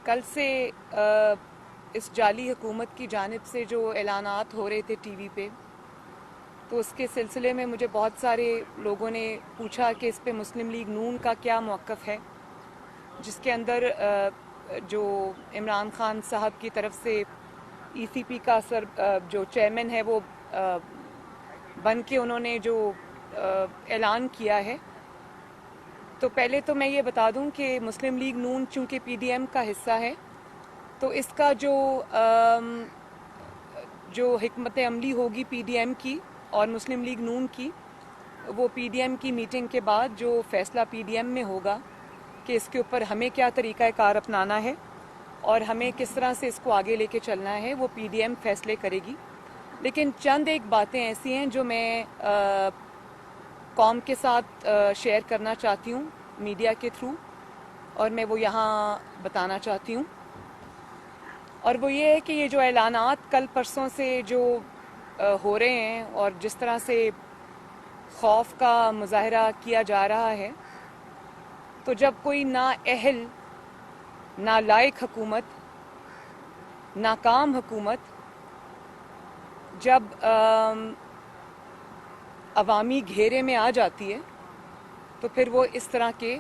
کل سے اس جعلی حکومت کی جانب سے جو اعلانات ہو رہے تھے ٹی وی پہ، تو اس کے سلسلے میں مجھے بہت سارے لوگوں نے پوچھا کہ اس پہ مسلم لیگ نون کا کیا موقف ہے، جس کے اندر جو عمران خان صاحب کی طرف سے ای سی پی کا جو چیئرمین ہے وہ بن کے انہوں نے جو اعلان کیا ہے. تو پہلے تو میں یہ بتا دوں کہ مسلم لیگ نون چونکہ پی ڈی ایم کا حصہ ہے، تو اس کا جو حکمت عملی ہوگی پی ڈی ایم کی اور مسلم لیگ نون کی، وہ پی ڈی ایم کی میٹنگ کے بعد جو فیصلہ پی ڈی ایم میں ہوگا کہ اس کے اوپر ہمیں کیا طریقہ کار اپنانا ہے اور ہمیں کس طرح سے اس کو آگے لے کے چلنا ہے، وہ پی ڈی ایم فیصلے کرے گی. لیکن چند ایک باتیں ایسی ہیں جو میں قوم کے ساتھ شیئر کرنا چاہتی ہوں میڈیا کے تھرو، اور میں وہ یہاں بتانا چاہتی ہوں. اور وہ یہ ہے کہ یہ جو اعلانات کل پرسوں سے جو ہو رہے ہیں اور جس طرح سے خوف کا مظاہرہ کیا جا رہا ہے، تو جب کوئی نااہل، نالائق حکومت، ناکام حکومت جب عوامی گھیرے میں آ جاتی ہے تو پھر وہ اس طرح کے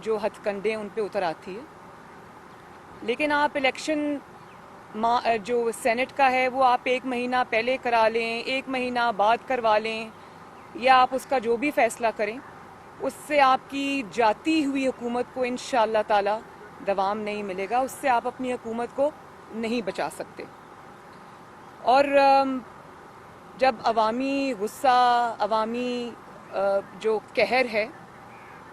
جو ہتھ کنڈے ان پہ اتر آتی ہے. لیکن آپ الیکشن جو سینٹ کا ہے وہ آپ 1 مہینہ پہلے کرا لیں، 1 مہینہ بعد کروا لیں، یا آپ اس کا جو بھی فیصلہ کریں، اس سے آپ کی جاتی ہوئی حکومت کو انشاءاللہ تعالی دوام نہیں ملے گا. اس سے آپ اپنی حکومت کو نہیں بچا سکتے. اور جب عوامی غصہ، عوامی جو قہر ہے،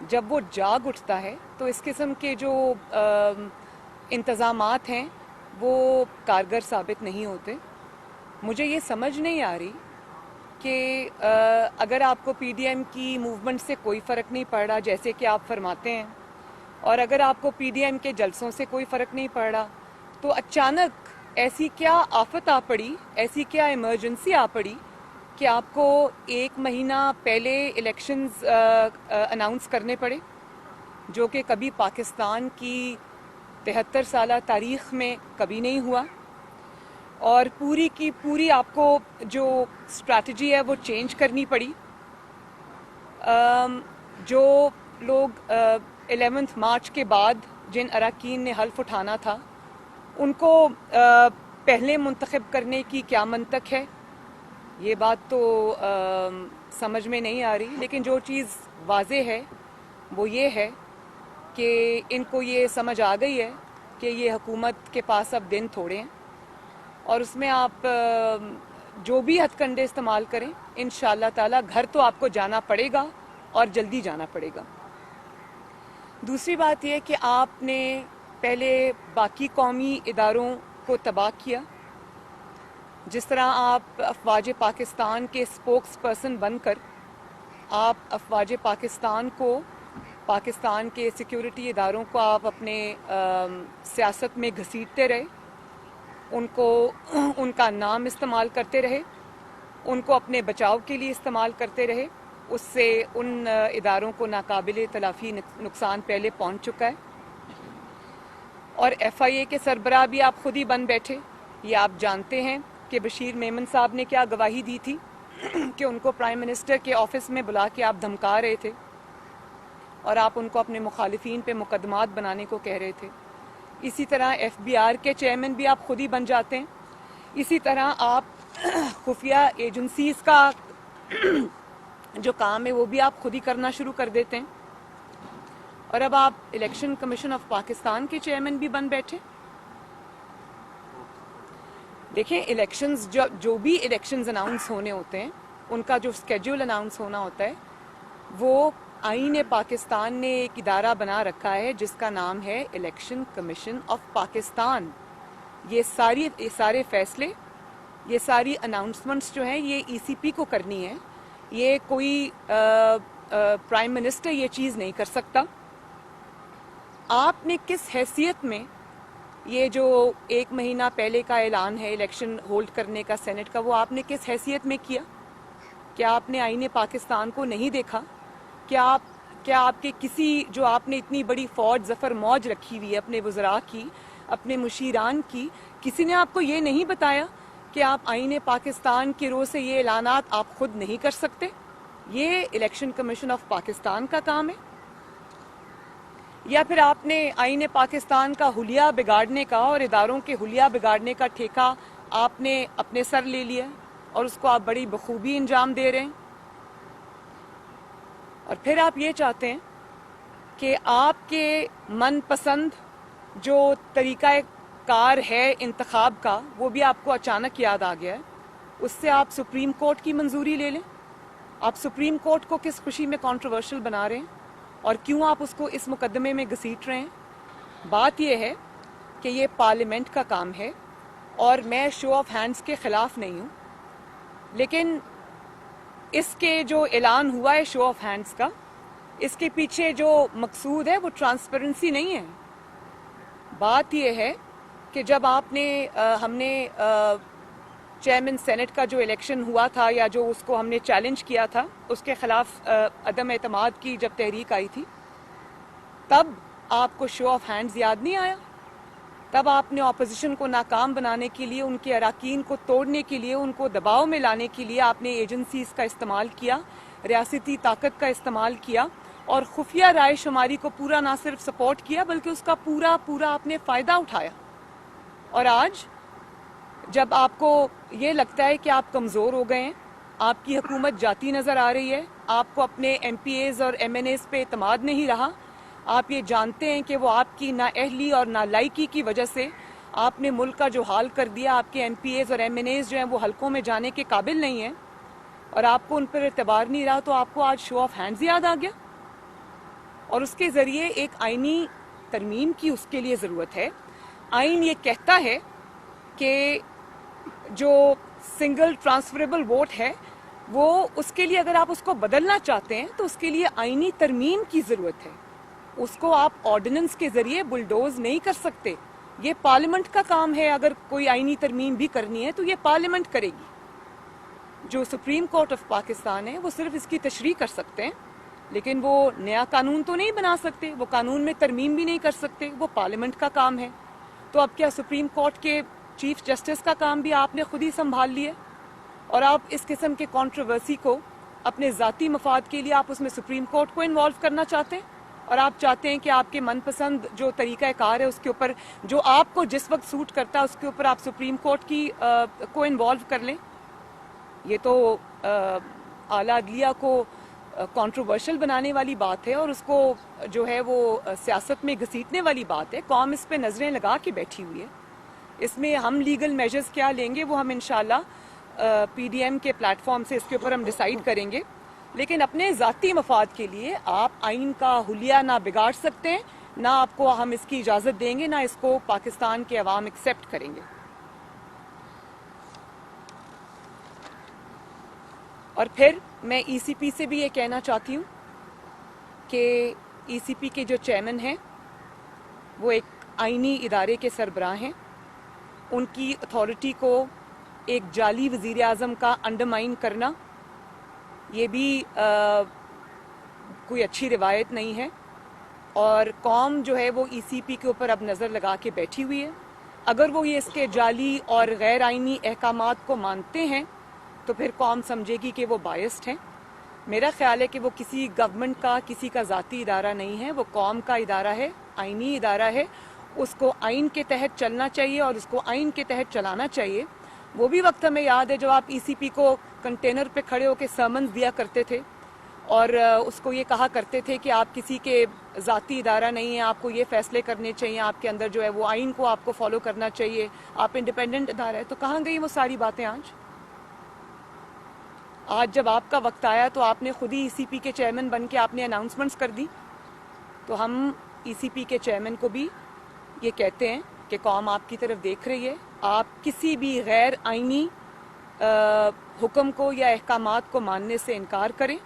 جب وہ جاگ اٹھتا ہے تو اس قسم کے جو انتظامات ہیں وہ کارگر ثابت نہیں ہوتے. مجھے یہ سمجھ نہیں آ رہی کہ اگر آپ کو پی ڈی ایم کی موومنٹ سے کوئی فرق نہیں پڑ رہا جیسے کہ آپ فرماتے ہیں، اور اگر آپ کو پی ڈی ایم کے جلسوں سے کوئی فرق نہیں پڑ رہا، تو اچانک ایسی کیا آفت آ پڑی، ایسی کیا ایمرجنسی آ پڑی کہ آپ کو 1 مہینہ پہلے الیکشنز اناؤنس کرنے پڑے، جو کہ کبھی پاکستان کی 73 سالہ تاریخ میں کبھی نہیں ہوا. اور پوری کی پوری آپ کو جو اسٹریٹجی ہے وہ چینج کرنی پڑی. جو لوگ 11 مارچ کے بعد جن اراکین نے حلف اٹھانا تھا، ان کو پہلے منتخب کرنے کی کیا منطق ہے، یہ بات تو سمجھ میں نہیں آ رہی. لیکن جو چیز واضح ہے وہ یہ ہے کہ ان کو یہ سمجھ آ گئی ہے کہ یہ حکومت کے پاس اب دن تھوڑے ہیں، اور اس میں آپ جو بھی ہتھ کنڈے استعمال کریں، انشاءاللہ تعالی گھر تو آپ کو جانا پڑے گا اور جلدی جانا پڑے گا. دوسری بات یہ کہ آپ نے پہلے باقی قومی اداروں کو تباہ کیا. جس طرح آپ افواج پاکستان کے اسپوکس پرسن بن کر آپ افواج پاکستان کو، پاکستان کے سیکیورٹی اداروں کو آپ اپنے سیاست میں گھسیٹتے رہے، ان کا نام استعمال کرتے رہے، ان کو اپنے بچاؤ کے لیے استعمال کرتے رہے. اس سے ان اداروں کو ناقابل تلافی نقصان پہلے پہنچ چکا ہے. اور ایف آئی اے کے سربراہ بھی آپ خود ہی بن بیٹھے. یہ آپ جانتے ہیں کہ بشیر میمن صاحب نے کیا گواہی دی تھی کہ ان کو پرائم منسٹر کے آفس میں بلا کے آپ دھمکا رہے تھے اور آپ ان کو اپنے مخالفین پہ مقدمات بنانے کو کہہ رہے تھے. اسی طرح ایف بی آر کے چیئرمین بھی آپ خود ہی بن جاتے ہیں. اسی طرح آپ خفیہ ایجنسیز کا جو کام ہے وہ بھی آپ خود ہی کرنا شروع کر دیتے ہیں. اور اب آپ الیکشن کمیشن آف پاکستان کے چیئرمین بھی بن بیٹھے. دیکھیں، الیکشنز جو بھی الیکشنز اناؤنس ہونے ہوتے ہیں، ان کا جو اسکیڈول اناؤنس ہونا ہوتا ہے، وہ آئین پاکستان نے ایک ادارہ بنا رکھا ہے جس کا نام ہے الیکشن کمیشن آف پاکستان. یہ سارے فیصلے، یہ ساری اناؤنسمنٹس جو ہیں یہ ای سی پی کو کرنی ہے. یہ کوئی پرائم منسٹر یہ چیز نہیں کر سکتا. آپ نے کس حیثیت میں یہ جو 1 مہینہ پہلے کا اعلان ہے الیکشن ہولڈ کرنے کا سینٹ کا، وہ آپ نے کس حیثیت میں کیا؟ کیا آپ نے آئین پاکستان کو نہیں دیکھا؟ کیا آپ کیا آپ کے کسی جو آپ نے اتنی بڑی فوج ظفر موج رکھی ہوئی ہے اپنے وزراء کی، اپنے مشیران کی، کسی نے آپ کو یہ نہیں بتایا کہ آپ آئین پاکستان کے روز سے یہ اعلانات آپ خود نہیں کر سکتے؟ یہ الیکشن کمیشن آف پاکستان کا کام ہے؟ یا پھر آپ نے آئین پاکستان کا حلیہ بگاڑنے کا اور اداروں کے حلیہ بگاڑنے کا ٹھیکہ آپ نے اپنے سر لے لیا اور اس کو آپ بڑی بخوبی انجام دے رہے ہیں؟ اور پھر آپ یہ چاہتے ہیں کہ آپ کے من پسند جو طریقہ کار ہے انتخاب کا وہ بھی آپ کو اچانک یاد آ گیا ہے، اس سے آپ سپریم کورٹ کی منظوری لے لیں؟ آپ سپریم کورٹ کو کس خوشی میں کنٹروورشل بنا رہے ہیں اور کیوں آپ اس کو اس مقدمے میں گھسیٹ رہے ہیں؟ بات یہ ہے کہ یہ پارلیمنٹ کا کام ہے اور میں شو آف ہینڈز کے خلاف نہیں ہوں، لیکن اس کے جو اعلان ہوا ہے شو آف ہینڈز کا، اس کے پیچھے جو مقصود ہے وہ ٹرانسپیرنسی نہیں ہے۔ بات یہ ہے کہ جب ہم نے چیئرمین سینٹ کا جو الیکشن ہوا تھا یا جو اس کو ہم نے چیلنج کیا تھا، اس کے خلاف عدم اعتماد کی جب تحریک آئی تھی، تب آپ کو شو آف ہینڈز یاد نہیں آیا؟ تب آپ نے اپوزیشن کو ناکام بنانے کے لیے، ان کے اراکین کو توڑنے کے لیے، ان کو دباؤ میں لانے کے لیے آپ نے ایجنسیز کا استعمال کیا، ریاستی طاقت کا استعمال کیا اور خفیہ رائے شماری کو پورا نہ صرف سپورٹ کیا بلکہ اس کا پورا آپ نے فائدہ اٹھایا۔ اور آج جب آپ کو یہ لگتا ہے کہ آپ کمزور ہو گئے ہیں، آپ کی حکومت جاتی نظر آ رہی ہے، آپ کو اپنے ایم پی ایز اور ایم این ایز پہ اعتماد نہیں رہا، آپ یہ جانتے ہیں کہ وہ آپ کی نااہلی اور نالائکی کی وجہ سے آپ نے ملک کا جو حال کر دیا، آپ کے ایم پی ایز اور ایم این ایز جو ہیں وہ حلقوں میں جانے کے قابل نہیں ہیں اور آپ کو ان پر اعتبار نہیں رہا، تو آپ کو آج شو آف ہینڈز یاد آ گیا؟ اور اس کے ذریعے ایک آئینی ترمیم کی اس کے لیے ضرورت ہے۔ آئین یہ کہتا ہے کہ جو سنگل ٹرانسفریبل ووٹ ہے وہ اس کے لیے اگر آپ اس کو بدلنا چاہتے ہیں تو اس کے لیے آئینی ترمیم کی ضرورت ہے، اس کو آپ آرڈیننس کے ذریعے بلڈوز نہیں کر سکتے۔ یہ پارلیمنٹ کا کام ہے، اگر کوئی آئینی ترمیم بھی کرنی ہے تو یہ پارلیمنٹ کرے گی۔ جو سپریم کورٹ آف پاکستان ہے وہ صرف اس کی تشریح کر سکتے ہیں، لیکن وہ نیا قانون تو نہیں بنا سکتے، وہ قانون میں ترمیم بھی نہیں کر سکتے، وہ پارلیمنٹ کا کام ہے۔ تو اب کیا سپریم کورٹ کے چیف جسٹس کا کام بھی آپ نے خود ہی سنبھال لیا اور آپ اس قسم کے کنٹروورسی کو اپنے ذاتی مفاد کے لیے آپ اس میں سپریم کورٹ کو انوالو کرنا چاہتے ہیں، اور آپ چاہتے ہیں کہ آپ کے من پسند جو طریقہ کار ہے اس کے اوپر جو آپ کو جس وقت سوٹ کرتا ہے اس کے اوپر آپ سپریم کورٹ کی کو انوالو کر لیں۔ یہ تو اعلیٰ عدلیہ کو کنٹروورشل بنانے والی بات ہے اور اس کو جو ہے وہ سیاست میں گھسیٹنے والی بات ہے۔ قوم اس پہ نظریں لگا کے بیٹھی ہوئی ہے، اس میں ہم لیگل میجرز کیا لیں گے وہ ہم انشاءاللہ پی ڈی ایم کے پلیٹ فارم سے اس کے اوپر ہم ڈیسائیڈ کریں گے، لیکن اپنے ذاتی مفاد کے لیے آپ آئین کا حلیہ نہ بگاڑ سکتے ہیں، نہ آپ کو ہم اس کی اجازت دیں گے، نہ اس کو پاکستان کے عوام ایکسیپٹ کریں گے۔ اور پھر میں ای سی پی سے بھی یہ کہنا چاہتی ہوں کہ ای سی پی کے جو چیئرمین ہیں وہ ایک آئینی ادارے کے سربراہ ہیں، ان کی اتھارٹی کو ایک جعلی وزیر اعظم کا انڈرمائن کرنا یہ بھی کوئی اچھی روایت نہیں ہے، اور قوم جو ہے وہ ای سی پی کے اوپر اب نظر لگا کے بیٹھی ہوئی ہے۔ اگر وہ یہ اس کے جعلی اور غیر آئینی احکامات کو مانتے ہیں تو پھر قوم سمجھے گی کہ وہ بائسڈ ہیں۔ میرا خیال ہے کہ وہ کسی گورنمنٹ کا، کسی کا ذاتی ادارہ نہیں ہے، وہ قوم کا ادارہ ہے، آئینی ادارہ ہے، اس کو آئین کے تحت چلنا چاہیے اور اس کو آئین کے تحت چلانا چاہیے۔ وہ بھی وقت ہمیں یاد ہے جب آپ ای سی پی کو کنٹینر پہ کھڑے ہو کے سرمنز دیا کرتے تھے اور اس کو یہ کہا کرتے تھے کہ آپ کسی کے ذاتی ادارہ نہیں ہیں، آپ کو یہ فیصلے کرنے چاہیے، آپ کے اندر جو ہے وہ آئین کو آپ کو فالو کرنا چاہیے، آپ انڈیپینڈنٹ ادارہ ہے۔ تو کہاں گئی وہ ساری باتیں آج جب آپ کا وقت آیا تو آپ نے خود ہی ای سی پی کے چیئرمین بن کے آپ نے اناؤنسمنٹس کر دی۔ تو ہم ای سی پی کے چیئرمین کو بھی یہ کہتے ہیں کہ قوم آپ کی طرف دیکھ رہی ہے، آپ کسی بھی غیر آئینی حکم کو یا احکامات کو ماننے سے انکار کریں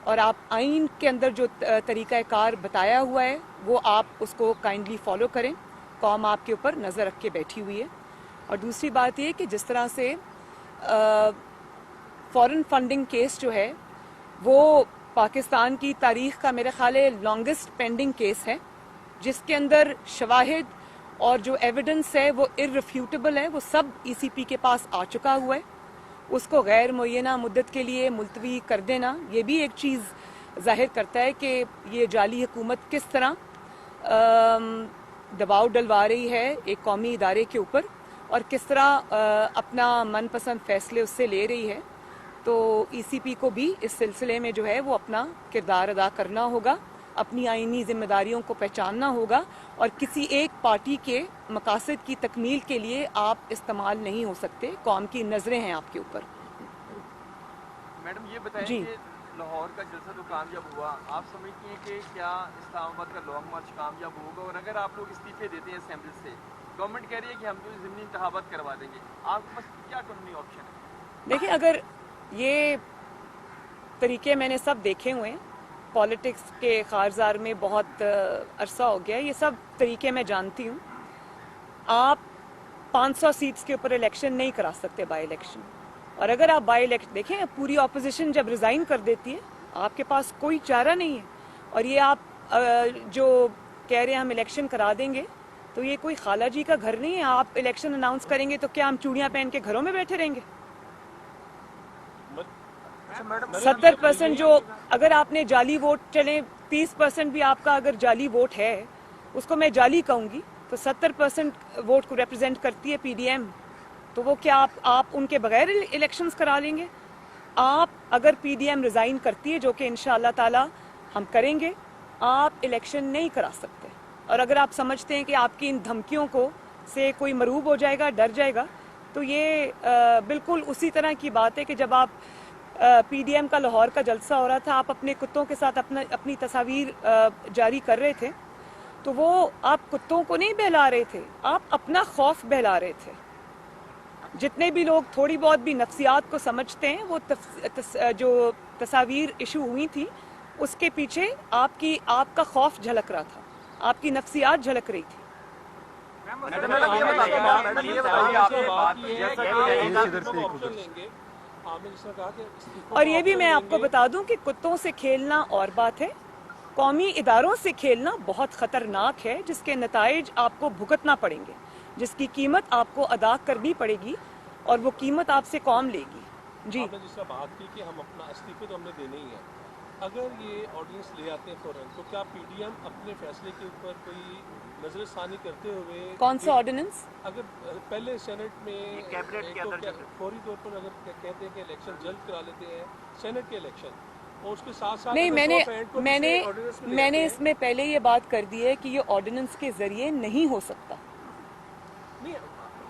اور آپ آئین کے اندر جو طریقہ کار بتایا ہوا ہے وہ آپ اس کو کائنڈلی فالو کریں۔ قوم آپ کے اوپر نظر رکھ کے بیٹھی ہوئی ہے۔ اور دوسری بات یہ کہ جس طرح سے فورن فنڈنگ کیس جو ہے وہ پاکستان کی تاریخ کا میرے خیال ہے لانگسٹ پینڈنگ کیس ہے، جس کے اندر شواہد اور جو ایویڈنس ہے وہ ارریفیوٹیبل ہے، وہ سب ای سی پی کے پاس آ چکا ہوا ہے. اس کو غیر معینہ مدت کے لیے ملتوی کر دینا یہ بھی ایک چیز ظاہر کرتا ہے کہ یہ جعلی حکومت کس طرح دباؤ ڈلوا رہی ہے ایک قومی ادارے کے اوپر، اور کس طرح اپنا من پسند فیصلے اس سے لے رہی ہے. تو ای سی پی کو بھی اس سلسلے میں جو ہے وہ اپنا کردار ادا کرنا ہوگا، اپنی آئینی ذمہ داریوں کو پہچاننا ہوگا، اور کسی ایک پارٹی کے مقاصد کی تکمیل کے لیے آپ استعمال نہیں ہو سکتے. قوم کی نظریں ہیں آپ کے اوپر. میڈم یہ بتائیں کہ لاہور کا جلسہ جو کامیاب ہوا، آپ سمجھتی ہیں کہ کیا اسلام آباد کا لانگ مارچ کامیاب ہوگا؟ اور اگر آپ لوگ استعفے دیتے ہیں اسمبلی سے، گورنمنٹ کہہ رہی ہے کہ ہم جو ضمنی انتخابات کروا دیں گے، آپ کے پاس کیا قانونی آپشن ہے؟ دیکھیں، اگر یہ طریقے میں نے سب دیکھے ہوئے ہیں، پالیٹکس کے خارزار میں بہت عرصہ ہو گیا، یہ سب طریقے میں جانتی ہوں. آپ 500 سیٹس کے اوپر الیکشن نہیں کرا سکتے بائی الیکشن، اور اگر آپ بائی الیکشن دیکھیں، پوری اپوزیشن جب ریزائن کر دیتی ہے آپ کے پاس کوئی چارہ نہیں ہے. اور یہ آپ جو کہہ رہے ہیں ہم الیکشن کرا دیں گے، تو یہ کوئی خالہ جی کا گھر نہیں ہے. آپ الیکشن اناؤنس کریں گے تو کیا ہم چوڑیاں پہن کے گھروں میں بیٹھے رہیں گے؟ 70% جو اگر آپ نے جعلی ووٹ، چلیں 30% بھی آپ کا اگر جعلی ووٹ ہے، اس کو میں جعلی کہوں گی، تو 70% ووٹ کو ریپرزینٹ کرتی ہے پی ڈی ایم. تو وہ کیا آپ ان کے بغیر الیکشنز کرا لیں گے؟ آپ اگر پی ڈی ایم ریزائن کرتی ہے، جو کہ انشاءاللہ تعالی ہم کریں گے، آپ الیکشن نہیں کرا سکتے. اور اگر آپ سمجھتے ہیں کہ آپ کی ان دھمکیوں کو سے کوئی مرعوب ہو جائے گا، ڈر جائے گا، تو یہ بالکل اسی طرح کی بات ہے کہ جب آپ پی ڈی ایم کا لاہور کا جلسہ ہو رہا تھا، آپ اپنے کتوں کے ساتھ اپنی تصاویر جاری کر رہے تھے، تو وہ آپ کتوں کو نہیں بہلا رہے تھے، آپ اپنا خوف بہلا رہے تھے. جتنے بھی لوگ تھوڑی بہت بھی نفسیات کو سمجھتے ہیں، وہ جو تصاویر ایشو ہوئی تھی اس کے پیچھے آپ کا خوف جھلک رہا تھا، آپ کی نفسیات جھلک رہی تھی. اور یہ بھی میں آپ کو بتا دوں کہ کتوں سے کھیلنا اور بات ہے، قومی اداروں سے کھیلنا بہت خطرناک ہے، جس کے نتائج آپ کو بھگتنا پڑیں گے، جس کی قیمت آپ کو ادا کرنی پڑے گی، اور وہ قیمت آپ سے قوم لے گی. جی، آپ نے جس طرح بات کی کہ ہم اپنا استعفے تو ہم نے دینے ہی ہے، اگر یہ آرڈیننس لے آتے ہیں فوراً، تو کیا پی ڈی ایم اپنے فیصلے کے اوپر کوئی نظر ثانی کرتے ہوئے، کون سا آرڈیننس؟ اگر پہلے سینٹ میں فوری طور پر اگر کہتے ہیں کہ الیکشن جلد کرا لیتے ہیں سینٹ کے الیکشن، اور اس کے ساتھ ساتھ نہیں، میں نے اس میں پہلے یہ بات کر دی ہے کہ یہ آرڈیننس کے ذریعے نہیں ہو سکتا.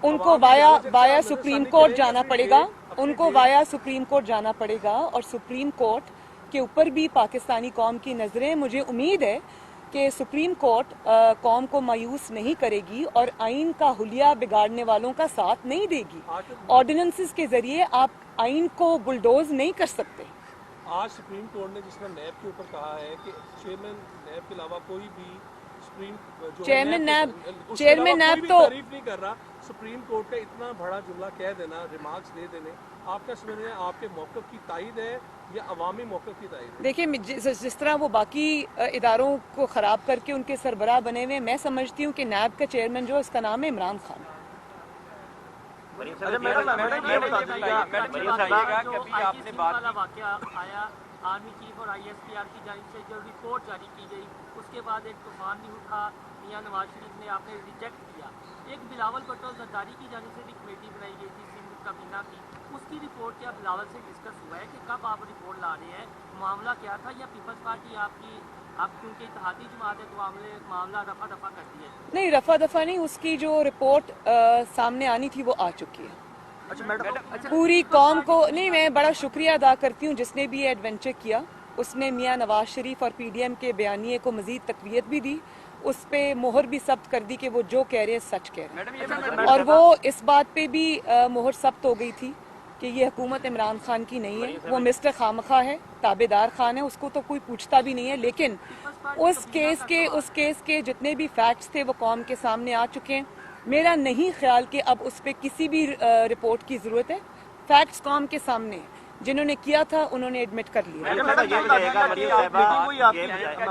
ان کو وایا سپریم کورٹ جانا پڑے گا، ان کو وایا سپریم کورٹ جانا پڑے گا، اور سپریم کورٹ کے اوپر بھی پاکستانی قوم کی نظریں. مجھے امید ہے کہ سپریم کورٹ قوم کو مایوس نہیں کرے گی اور آئین کا حلیہ بگاڑنے والوں کا ساتھ نہیں دے گی. آرڈیننسز کے ذریعے آپ آئین کو بلڈوز نہیں کر سکتے. آج سپریم کورٹ نے جس طرح نیب کے اوپر کہا ہے کہ چیئرمین نیب کے علاوہ کوئی بھی چیئرمین نیب تو تعریف نہیں کر رہا. سپریم کورٹ کا اتنا بڑا جملہ کہہ دینا، ریمارکس دے دینے، آپ کا سمجھ رہے ہیں آپ کے موقف کی تائید ہے یا عوامی موقف کی تائید ہے؟ دیکھیں، جس طرح وہ باقی اداروں کو خراب کر کے ان کے سربراہ بنے ہوئے، میں سمجھتی ہوں کہ نیب کا چیئرمین جو اس کا نام ہے عمران خان. آرمی چیف اور آئی ایس پی آر کی جانب سے جو رپورٹ جاری کی گئی، اس کے بعد ایک طوفان بھی اٹھا، میاں نواز شریف نے آپ نے ریجیکٹ کیا. ایک بلاول بھٹو زرداری کی جانب سے بھی کمیٹی بنائی گئی تھی سندھ کابینہ کی، اس کی رپورٹ کیا بلاول سے ڈسکس ہوا ہے کہ کب آپ رپورٹ لا رہے ہیں، معاملہ کیا تھا، یا پیپلز پارٹی آپ کیونکہ اتحادی جماعت ہے تو معاملہ رفع دفع کر دیا ہے؟ نہیں، رفع دفع نہیں، اس کی جو رپورٹ سامنے آنی تھی وہ آ چکی ہے. پوری قوم کو نہیں، میں بڑا شکریہ ادا کرتی ہوں جس نے بھی یہ ایڈونچر کیا. اس نے میاں نواز شریف اور پی ڈی ایم کے بیانیے کو مزید تقویت بھی دی، اس پہ مہر بھی ثبت کر دی کہ وہ جو کہہ رہے ہیں سچ کہہ رہے ہیں. اور وہ اس بات پہ بھی مہر ثبت ہو گئی تھی کہ یہ حکومت عمران خان کی نہیں ہے، وہ مسٹر خامخواہ ہے، تابع دار خان ہے، اس کو تو کوئی پوچھتا بھی نہیں ہے. لیکن اس کیس کے جتنے بھی فیکٹس تھے وہ قوم کے سامنے آ چکے ہیں. میرا نہیں خیال کہ اب اس پہ کسی بھی رپورٹ کی ضرورت ہے. فیکٹس قوم کے سامنے ہیں. जिन्होंने किया था उन्होंने एडमिट कर लिया।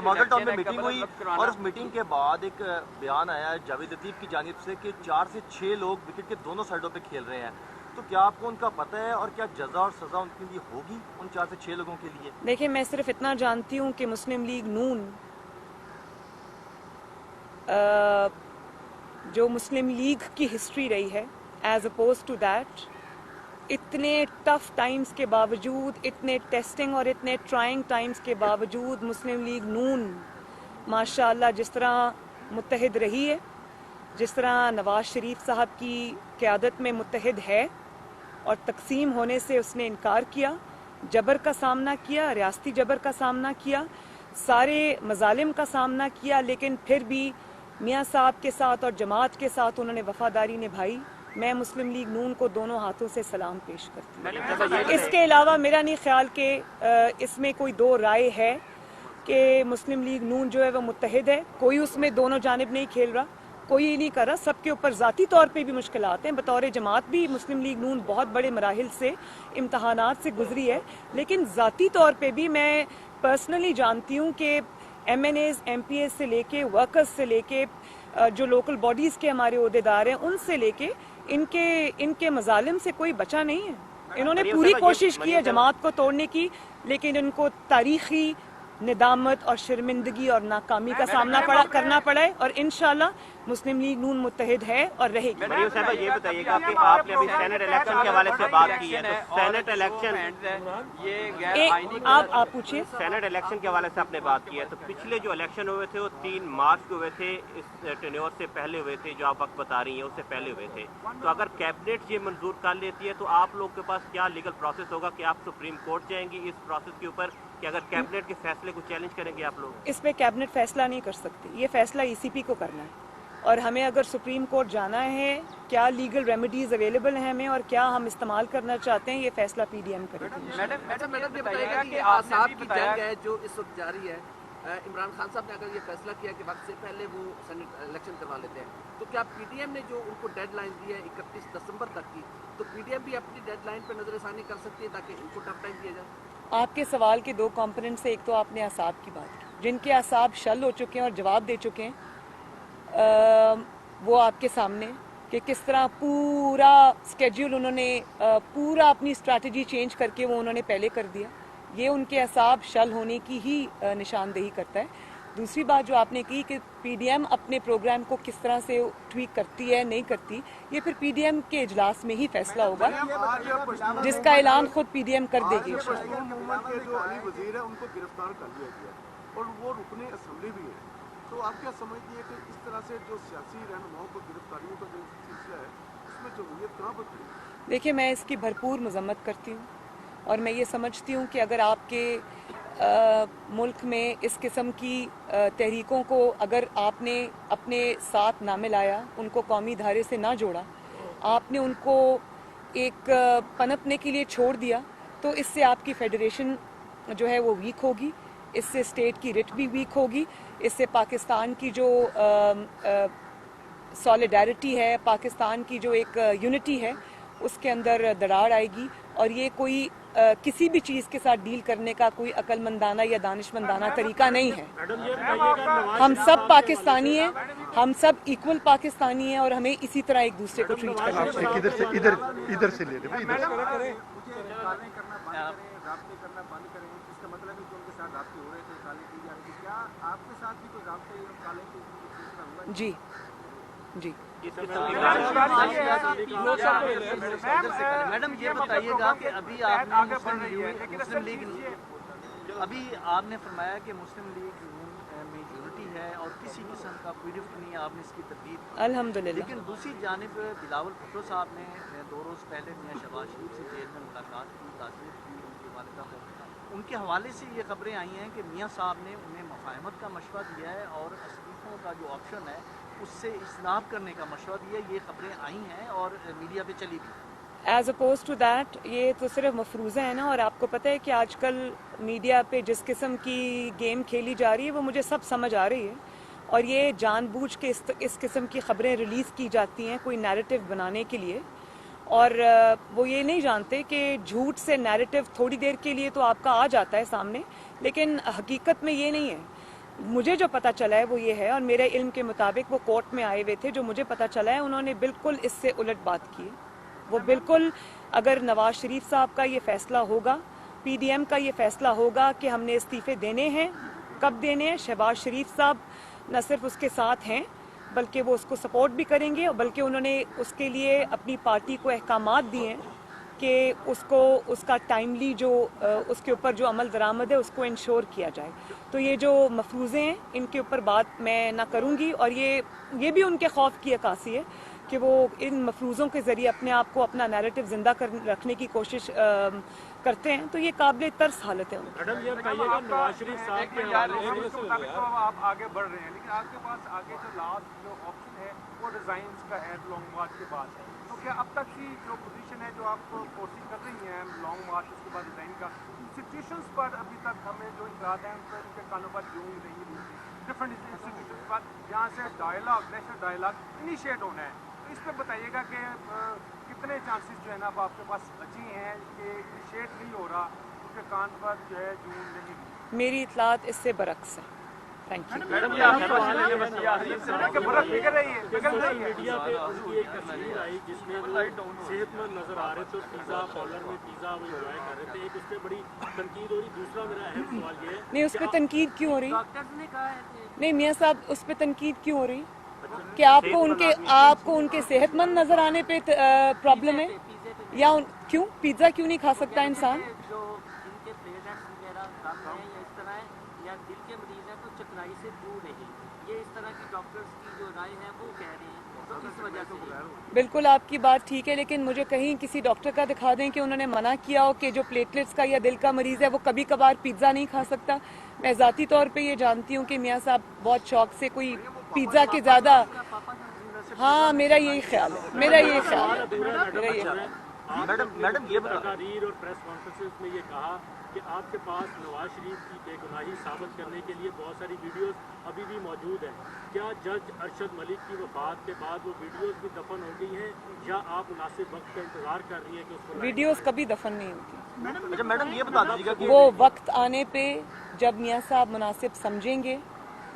मॉडल टाउन में मीटिंग हुई और उस मीटिंग के बाद एक बयान आया जावेद लतीफ की जानिब से कि 4 से 6 लोग विकेट के दोनों साइडों पे खेल रहे हैं, तो क्या आपको उनका पता है और क्या जजा और सजा उनके लिए होगी उन 4 से 6 लोगों के लिए? देखिए, मैं सिर्फ इतना जानती हूँ कि मुस्लिम लीग नून जो मुस्लिम लीग की हिस्ट्री रही है, एज अपोज टू दैट, इतने टफ टाइम्स के बावजूद, इतने टेस्टिंग और इतने ट्राइंग टाइम्स के बावजूद मुस्लिम लीग नून माशाअल्लाह जिस तरह मुत्तहिद रही है, जिस तरह नवाज शरीफ साहब की क़यादत में मुत्तहिद है और तकसीम होने से उसने इनकार किया, जबर का सामना किया, रियासती जबर का सामना किया, सारे मजालिम का सामना किया, लेकिन फिर भी मियाँ साहब के साथ और जमात के साथ उन्होंने वफादारी निभाई। मैं मुस्लिम लीग नून को दोनों हाथों से सलाम पेश करती हूँ। इसके अलावा मेरा नहीं ख्याल कि इसमें कोई दो राय है कि मुस्लिम लीग नून जो है वो मुत्तहिद है। कोई उसमें दोनों जानिब नहीं खेल रहा, कोई ये नहीं कर रहा। सबके ऊपर ज़ाती तौर पे भी मुश्किलात हैं। बतौर जमात भी मुस्लिम लीग नून बहुत बड़े मराहिल से, इम्तहानात से गुजरी है, लेकिन ज़ाती तौर पे भी मैं पर्सनली जानती हूँ कि MNAs, MPAs से लेके वर्कर्स से लेके जो लोकल बॉडीज़ के हमारे ओहदेदार हैं उनसे लेके इनके मजालिम से कोई बचा नहीं है। इन्होंने पूरी कोशिश की है जमात को तोड़ने की, लेकिन इनको तारीखी निदामत और शर्मिंदगी और नाकामी का सामना करना पड़ा है और इंशाल्लाह मुस्लिम लीग नून मुत्तहिद है और रहेगी। मरियम साहबा, ये बताइएगा कि आपने अभी सेनेट इलेक्शन के हवाले से बात की है, तो सेनेट इलेक्शन आप पूछिए। सेनेट इलेक्शन के हवाले से आपने बात की है, तो पिछले जो इलेक्शन हुए थे वो 3 मार्च को हुए थे, इस टेन्योर से पहले हुए थे, जो आप वक्त बता रही हैं उससे पहले हुए थे। तो अगर कैबिनेट ये मंजूर कर लेती है तो आप लोग के पास क्या लीगल प्रोसेस होगा कि आप सुप्रीम कोर्ट जाएंगी इस प्रोसेस के ऊपर, कि अगर कैबिनेट के फैसले को चैलेंज करेंगे आप लोग? इस पे कैबिनेट फैसला नहीं कर सकती, ये फैसला ECP को करना है और हमें अगर सुप्रीम कोर्ट जाना है, क्या लीगल रेमेडीज अवेलेबल हैं हमें और क्या हम इस्तेमाल करना चाहते हैं, ये फैसला PDM करेगी। मैडम ये बताइएगा कि आसाद की जंग है जो इस वक्त जारी है, इमरान खान साहब ने अगर ये फैसला किया कि वक्त से पहले वो सेनेट इलेक्शन करवा लेते हैं, तो क्या PDM ने जो उनको डेडलाइन दी है 31 दिसंबर तक की, तो PDM भी अपनी डेडलाइन पर नजरसानी कर सकती है ताकि इनको टफ टाइम दिया जाए? आपके सवाल के 2 कंपोनेंट्स से, एक तो आपने असाब की बात की, जिनके असाब शल हो चुके हैं और जवाब दे चुके हैं, वो आपके सामने कि किस तरह पूरा स्केड्यूल उन्होंने पूरा अपनी स्ट्रैटेजी चेंज करके वो उन्होंने पहले कर दिया। ये उनके असाब शल होने की ही निशानदेही करता है। दूसरी बात जो आपने की कि PDM अपने प्रोग्राम को किस तरह से ट्वीक करती है नहीं करती, ये फिर PDM के इजलास में ही फैसला होगा, जिसका ऐलान खुद PDM कर देगी। और वो रुकने असेंबली भी है, तो आप क्या समझती है कि इस तरह से जो सियासी रहनुमाओं को गिरफ्तारियों का जो सिलसिला है उसमें जमहूरियत कहाँ पर खड़ी है? देखिए, मैं इसकी भरपूर मजम्मत करती हूँ और मैं ये समझती हूँ कि अगर आपके मुल्क में इस किस्म की तहरीकों को अगर आपने अपने साथ ना मिलाया, उनको कौमी धारे से ना जोड़ा, आपने उनको एक पनपने के लिए छोड़ दिया, तो इससे आपकी फेडरेशन जो है वो वीक होगी, इससे स्टेट की रिट भी वीक होगी, इससे पाकिस्तान की जो सॉलिडारिटी है, पाकिस्तान की जो एक यूनिटी है, उसके अंदर दरार आएगी। और ये कोई किसी भी चीज़ के साथ डील करने का कोई अक्लमंदाना या दानिशमंदाना तरीका नहीं है। हम सब पाकिस्तानी हैं, हम सब इक्वल पाकिस्तानी हैं और हमें इसी तरह एक दूसरे को ट्रीट करना चाहिए। इधर से ले रहे जी जी। मैडम ये बताइएगा कि अभी आपने मुस्लिम लीग अभी आपने फरमाया कि मुस्लिम लीग में यूनिटी है और किसी किस्म का कोई डिफ्ट नहीं है, आपने इसकी तरदीद अल्हम्दुलिल्लाह। लेकिन दूसरी जानिब बिलावल भुट्टो साहब ने 2 रोज़ पहले मियां शहबाज शरीफ से जेल में मुलाकात की, ताज़ियत की उनके वालिदा को। उनके हवाले से ये खबरें आई हैं कि मियां साहब ने उन्हें मुफाहमत का मशवरा दिया है और इस्तीफ़ों का जो ऑप्शन है उससे इस्लाम करने का मशवरा दिया। ये खबरें आई हैं और मीडिया पे चली भी। एज अपोज टू दैट, ये तो सिर्फ मफरूज़ा है ना, और आपको पता है कि आजकल मीडिया पे जिस किस्म की गेम खेली जा रही है वो मुझे सब समझ आ रही है, और ये जानबूझ के इस किस्म की खबरें रिलीज़ की जाती हैं कोई नैरेटिव बनाने के लिए। और वो ये नहीं जानते कि झूठ से नैरेटिव थोड़ी देर के लिए तो आपका आ जाता है सामने, लेकिन हकीकत में ये नहीं है। मुझे जो पता चला है वो ये है, और मेरे इल्म के मुताबिक वो कोर्ट में आए हुए थे, जो मुझे पता चला है उन्होंने बिल्कुल इससे उलट बात की है। वो बिल्कुल, अगर नवाज शरीफ साहब का ये फैसला होगा, पीडीएम का ये फैसला होगा कि हमने इस्तीफे देने हैं, कब देने हैं, शहबाज शरीफ साहब न सिर्फ उसके साथ हैं बल्कि वो उसको सपोर्ट भी करेंगे, और बल्कि उन्होंने उसके लिए अपनी पार्टी को अहकामात दिए हैं कि उसको उसका टाइमली जो उसके ऊपर जो अमल दरामद है उसको इंश्योर किया जाए। तो ये जो मफरूज़े हैं इनके ऊपर बात मैं ना करूँगी, और ये भी उनके खौफ की अक्कासी है कि वो इन मफरूज़ों के ज़रिए अपने आप को, अपना नैरेटिव ज़िंदा रखने की कोशिश करते हैं। तो ये काबिल तर्स हालत है। मैडम ये बताइएगा, नवाज शरीफ साहब के मुताबिक तो आप आगे बढ़ रहे हैं, लेकिन आपके पास आगे जो लास्ट जो ऑप्शन है वो रिजाइंस का है लॉन्ग मार्च के बाद। तो क्या अब तक की जो पोजीशन है जो आप फोर्सिंग कर रही हैं लॉन्ग मार्च उसके बाद रिजाइन का, सिचुएशंस पर अभी तक हमें जो इतराज़ हैं उन पर उनके कानों पर यूँ ही नहीं डिफरेंट इंस्टीट्यूशन पर जहाँ से डायलॉग, नेशनल डायलॉग इनिशिएट होना है, तो इस पर बताइएगा कि कितने चांसेस जो है ना अब आपके पास बचे हैं कि इनिशिएट नहीं हो रहा, उनके कान पर जो है जून नहीं। मेरी इतलात इससे बरक्स है। Thank you. मैडम ये आप सवाल है बस कि बर्फ पिघल रही है, पिघल रही है। मीडिया पे उनकी एक तस्वीर आई जिसमें वो सेहतमंद नजर आ रहे थे, पिज़्ज़ा पार्लर में पिज़्ज़ा वो एंजॉय कर रहे थे। एक उस पर बड़ी तनकीद हो रही, दूसरा मेरा अहम सवाल ये है नहीं, उस पर तनकीद क्यों हो रही? डॉक्टर्स ने कहा है कि नहीं मियाँ साहब, उस पर तनकीद क्यों हो रही कि आपको उनके सेहतमंद नजर आने पे प्रॉब्लम है, या क्यों पिज्जा क्यों नहीं खा सकता इंसान? जो जिनके पेरेंट्स वगैरह कम हैं या इस तरह है या दिल के मरीज हैं तो चकनाई से दूर नहीं, ये इस तरह की डॉक्टर्स की जो राय है वो कह रहे हैं, तो इस वजह से। बिल्कुल आपकी बात ठीक है, लेकिन मुझे कहीं किसी डॉक्टर का दिखा दें कि उन्होंने मना किया हो कि जो प्लेटलेट्स का या दिल का मरीज है वो कभी कभार पिज्जा नहीं खा सकता। मैं ज़ाती तौर पे ये जानती हूँ कि मियाँ साहब बहुत शौक से कोई पिज्जा के ज़्यादा, हाँ मेरा यही ख्याल है, मेरा यही ख्याल है। मैडम ये तकारीर और प्रेस कॉन्फ्रेंस में ये कहा कि आपके पास नवाज शरीफ की बेगुनाही साबित करने के लिए बहुत सारी वीडियोस अभी भी मौजूद हैं। क्या जज अरशद मलिक की वफात के बाद वो वीडियोस भी दफन हो गई हैं, या आप मुनासिब वक्त का इंतजार कर रही है कि उसको? वीडियोस कभी दफन नहीं होती। अच्छा मैडम ये बता दीजिएगा कि वो वक्त आने पे जब मियाँ साहब मुनासिब समझेंगे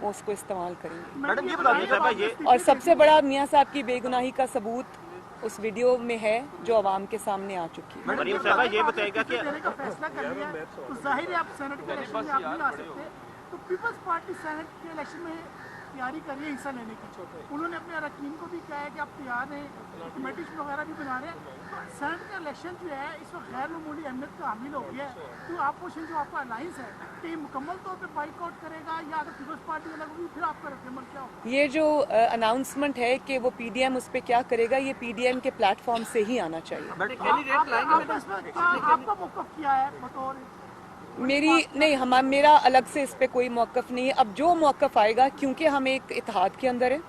वो उसको इस्तेमाल करेंगे। मैडम ये बता दीजिएगा, और सबसे बड़ा मियाँ साहब की बेगुनाही का सबूत उस वीडियो में है जो अवाम के सामने आ चुकी है। मरीम साहबा ये बताएगा कि फैसला कर लिया है तो जाहिर है आप सेनेट के इलेक्शन में आप नहीं आ सकते, तो पीपल्स पार्टी सेनेट के इलेक्शन में तैयारी कर रही है हिस्सा लेने की। उन्होंने अपने अरकान को भी कहा है कि आप तैयार हैं, कमेटी वगैरह भी बना रहे हैं। सेनेट का इलेक्शन जो है इस वक्त गैर मामूली अहमियत का हामिल हो गया है, तो अपोजिशन जो आपका अलायंस है कि मुकम्मल तौर पर बाइकआउट करेगा या अगर पीपल्स पार्टी अलग होगी फिर आपका रद्दमल क्या होगा? ये जो अनाउंसमेंट है कि वो पीडीएम उस पर क्या करेगा, ये पीडीएम के प्लेटफॉर्म से ही आना चाहिए। आपका मौक़िफ़ क्या है बतौर? मेरा अलग से इस पे कोई मौक़िफ़ नहीं है। अब जो मौक़िफ़ आएगा, क्योंकि हम एक इत्तेहाद के अंदर हैं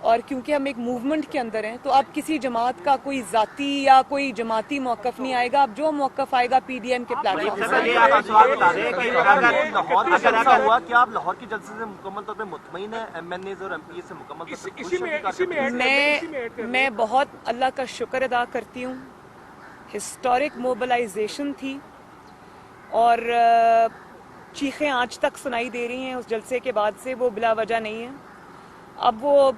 और क्योंकि हम एक मूवमेंट के अंदर हैं, तो अब किसी जमात का कोई ज़ाती या कोई जमाती मौक़िफ़ नहीं आएगा। अब जो मौक़िफ़ आएगा पीडीएम के प्लेटफॉर्म से। लाहौर का जलसा हुआ, क्या आप लाहौर की जलसे से मुकम्मल तौर पे मुतमईन है? एमएनएज़ और एमपी से मुकम्मल मैं बहुत अल्लाह का शुक्र अदा करती हूँ। हिस्टोरिक मोबिलाइजेशन थी और चीखें आज तक सुनाई दे रही हैं उस जलसे के बाद से, वो बिला वजह नहीं है। अब वो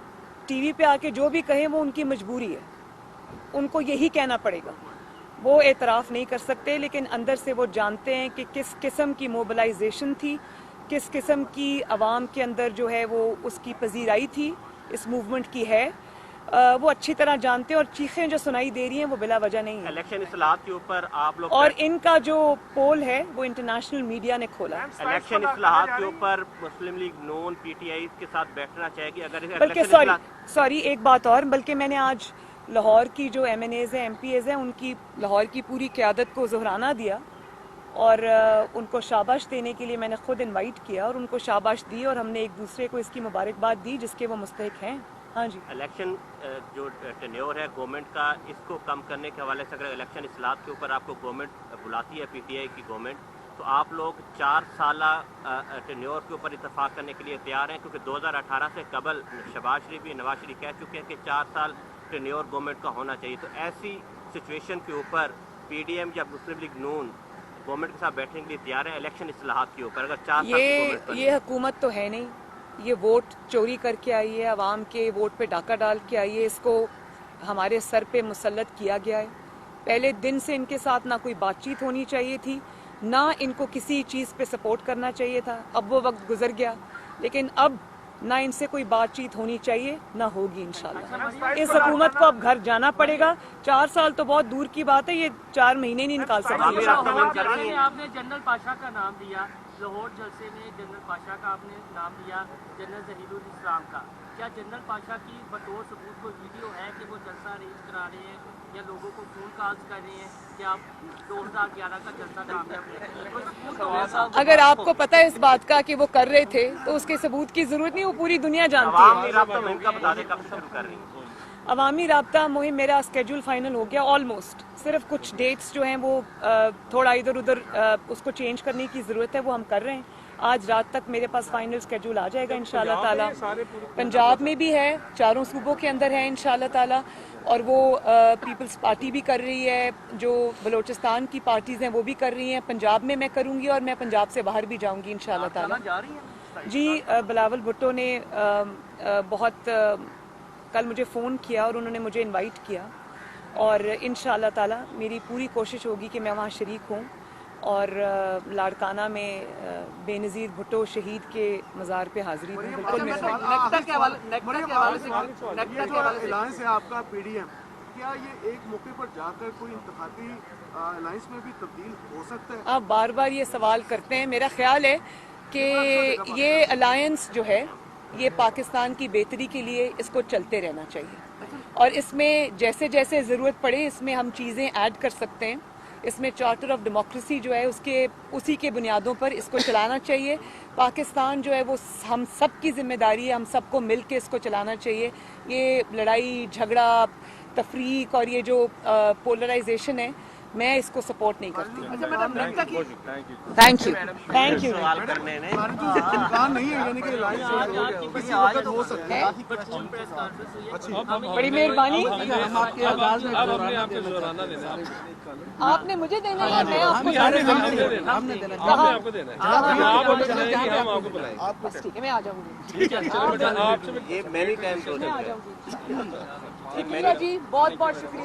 टीवी पे आके जो भी कहें वो उनकी मजबूरी है, उनको यही कहना पड़ेगा। वो एतराफ़ नहीं कर सकते, लेकिन अंदर से वो जानते हैं कि किस किस्म की मोबिलाइजेशन थी, किस किस्म की आवाम के अंदर जो है वो उसकी पजीराई थी, इस मूवमेंट की है। वो अच्छी तरह जानते हैं और चीखें जो सुनाई दे रही हैं वो बिला वजह नहीं है। इलेक्शन इस्लाहात के ऊपर आप लोग, और इनका जो पोल है वो इंटरनेशनल मीडिया ने खोला है। इलेक्शन इस्लाहात के ऊपर मुस्लिम लीग नून पीटीआई के साथ बैठना चाहेगी अगर बल्कि सॉरी एक बात और, बल्कि मैंने आज लाहौर की जो एमएनएज़ हैं, एमपीएज़ हैं, उनकी लाहौर की पूरी क़यादत को ज़ोहराना दिया और उनको शाबाश देने के लिए मैंने खुद इनवाइट किया और उनको शाबाश दी और हमने एक दूसरे को इसकी मुबारकबाद दी जिसके वो मुस्तहिक हैं। हाँ जी, इलेक्शन जो टेन्योर है गवर्नमेंट का, इसको कम करने के हवाले से अगर इलेक्शन इस्लाहात के ऊपर आपको गवर्नमेंट बुलाती है, पीटीआई की गवर्नमेंट, तो आप लोग 4 साल टेन्योर के ऊपर इतफाक़ करने के लिए तैयार हैं? क्योंकि 2018 से कबल शहबाज शरीफ भी, नवाज शरीफ कह चुके हैं कि 4 साल टेन्योर गवर्नमेंट का होना चाहिए। तो ऐसी सिचुएशन के ऊपर पीडीएम या मुस्लिम लीग नून गवर्नमेंट के साथ बैठने के लिए तैयार है इलेक्शन इस्लाहात के ऊपर? अगर 4 साल की गवर्नमेंट ये हुकूमत तो है नहीं, ये वोट चोरी करके आई है, अवाम के वोट पे डाका डाल के आई है, इसको हमारे सर पे मुसल्लत किया गया है। पहले दिन से इनके साथ ना कोई बातचीत होनी चाहिए थी, ना इनको किसी चीज़ पे सपोर्ट करना चाहिए था। अब वो वक्त गुजर गया, लेकिन अब ना इनसे कोई बातचीत होनी चाहिए, ना होगी इंशाल्लाह। इस हुकूमत को अब घर जाना पड़ेगा। 4 साल तो बहुत दूर की बात है, ये 4 महीने नहीं निकाल सकती। आपने जनरल पाशा का नाम दिया, लाहौर जलसे में जनरल पाशा का आपने नाम दिया, जनरल जहीरुल इस्लाम का। क्या जनरल पाशा की बतौर सबूत कोई वीडियो है कि वो जलसा अरेंज करा रहे हैं या लोगों को फोन कॉल्स कर रहे हैं कि आप 2011 का जलसा कामयाब? अगर आपको पता है इस बात का कि वो कर रहे थे तो उसके सबूत की जरूरत नहीं, वो पूरी दुनिया जानती है। अवामी राब्ता मुहिम मेरा स्केड्यूल फाइनल हो गया ऑलमोस्ट। सिर्फ कुछ डेट्स जो हैं वो थोड़ा इधर उधर उसको चेंज करने की ज़रूरत है, वो हम कर रहे हैं। आज रात तक मेरे पास फाइनल स्केड्यूल आ जाएगा इंशाल्लाह ताला। पंजाब में भी है, 4 सूबों के अंदर है इंशाल्लाह ताला, और वो पीपल्स पार्टी भी कर रही है, जो बलोचिस्तान की पार्टीज़ हैं वो भी कर रही हैं। पंजाब में मैं करूँगी और मैं पंजाब से बाहर भी जाऊँगी इंशाल्लाह ताला। जी, बिलावल भुट्टो ने बहुत कल मुझे फ़ोन किया और उन्होंने मुझे इनवाइट किया, और इंशाल्लाह ताला मेरी पूरी कोशिश होगी कि मैं वहाँ शरीक हूँ और लाड़काना में बेनज़ीर भुट्टो शहीद के मज़ार पे हाज़िरी दूँ। बिल्कुल मेरा अलायंस है आपका पीडीएम, क्या ये एक मौके पर जाकर कोई इंतखाबी अलायंस में भी तब्दील हो सकता है? आप बार बार ये सवाल करते हैं। मेरा ख्याल है कि ये अलायंस जो है ये पाकिस्तान की बेहतरी के लिए इसको चलते रहना चाहिए, और इसमें जैसे जैसे ज़रूरत पड़े इसमें हम चीज़ें ऐड कर सकते हैं। इसमें चार्टर ऑफ डेमोक्रेसी जो है उसी के बुनियादों पर इसको चलाना चाहिए। पाकिस्तान जो है वो हम सब की जिम्मेदारी है, हम सबको मिल के इसको चलाना चाहिए। ये लड़ाई झगड़ा तफरीक और ये जो पोलराइजेशन है, मैं इसको सपोर्ट नहीं करती। Thank you. बड़ी मेहरबानी। आपने मुझे देना है, मैं आपको ठीक है, मैं आ जाऊंगी। ये मैनी टाइम जी, बहुत बहुत शुक्रिया।